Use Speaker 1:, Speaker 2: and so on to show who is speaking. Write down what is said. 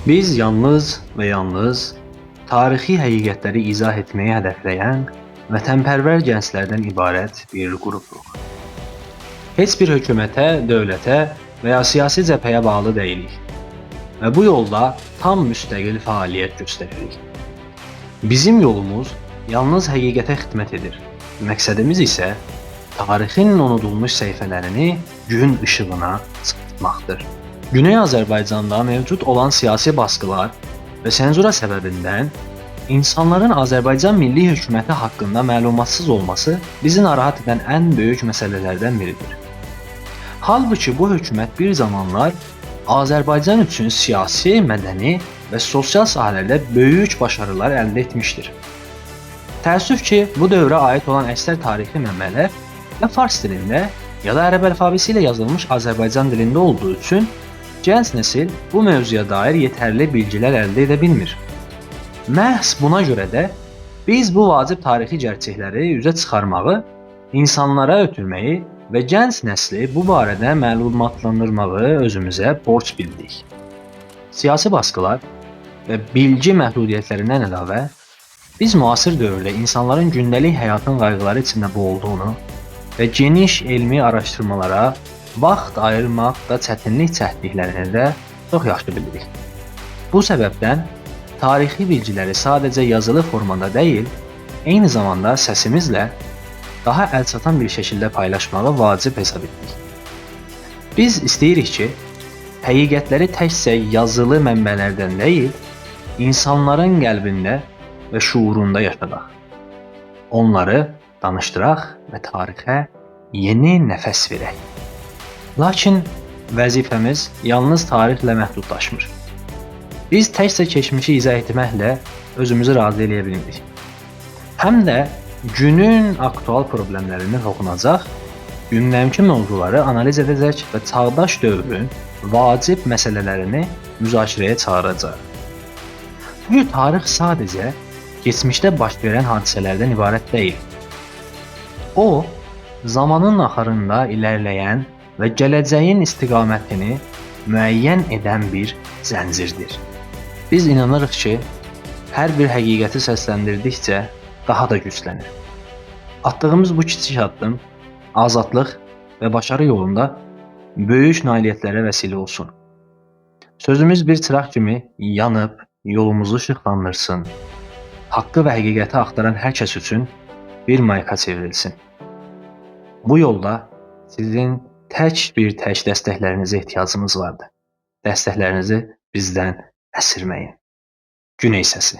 Speaker 1: Biz yalnız ve yalnız tarixi həqiqətləri izah etməyi hədəfləyən vətənpərvər gənclərdən ibarət bir qrupuq. Heç bir hökumətə, dövlətə və ya siyasi cəbhəyə bağlı deyilik və bu yolda tam müstəqil fəaliyyət göstəririk. Bizim yolumuz yalnız həqiqətə xidmət edir. Məqsədimiz isə tarixin unudulmuş səhifələrini gün işığına çıxartmaqdır. Güney Azərbaycanda mövcud olan siyasi baskılar və senzura səbəbindən insanların Azərbaycan Milli Hökuməti haqqında məlumatsız olması bizi narahat edən ən böyük məsələlərdən biridir. Halbuki bu hökumət bir zamanlar Azərbaycan üçün siyasi, mədəni və sosial sahələrdə böyük başarılar əldə etmişdir. Təəssüf ki, bu dövrə aid olan əksər tarixi mənbələr ya fars dilində, ya da ərəb əlifbası ilə yazılmış Azərbaycan dilində olduğu üçün gənc nəsil bu mövzuya dair yetərli bilgilər əldə edə bilmir. Məhz buna görə də biz bu vacib tarixi gerçəkləri üzə çıxarmağı, insanlara ötürməyi və gənc nəsli bu barədə məlumatlandırmağı özümüzə borc bildik. Siyasi baskılar və bilgi məhdudiyyətlərindən əlavə, biz müasir dövrdə insanların gündəlik həyatın qayğıları içində boğulduğunu və geniş elmi araşdırmalara vaxt ayırmaq da çətinlik çəkdiklərini də çox yaxşı bilirik. Bu səbəbdən tarixi bilgiləri sadəcə yazılı formada deyil, eyni zamanda səsimizlə daha əlçatan bir şəkildə paylaşmağı vacib hesab etdik. Biz istəyirik ki, həqiqətləri təkcə yazılı mənbələrdən deyil, insanların qəlbində və şuurunda yaşadaq. Onları danışdıraq və tarixə yeni nəfəs verək. Lakin vəzifəmiz yalnız tarixlə məhdudlaşmır. Biz təkcə keçmişi izah etməklə özümüzü razı eləyə bilmirik. Həm də günün aktual problemlərini toxunacaq, gündəmki mövzuları analiz edəcək və çağdaş dövrün vacib məsələlərini müzakirəyə çağıracaq. Çünki tarix sadəcə keçmişdə baş verən hadisələrdən ibarət deyil. O, zamanın axarında irəliləyən və gələcəyin istiqamətini müəyyən edən bir zəncirdir. Biz inanırıq ki, hər bir həqiqəti səsləndirdikcə daha da güclənir. Atdığımız bu kiçik addım azadlıq və başarı yolunda böyük nailiyyətlərə vəsilə olsun. Sözümüz bir çıraq kimi yanıb yolumuzu işıqlandırsın. Haqqı və həqiqəti axtaran hər kəs üçün bir mayka çevrilsin. Bu yolda sizin tək dəstəklərinizə ehtiyacımız vardı. Dəstəklərinizi bizdən əsirməyin. Güney səsi.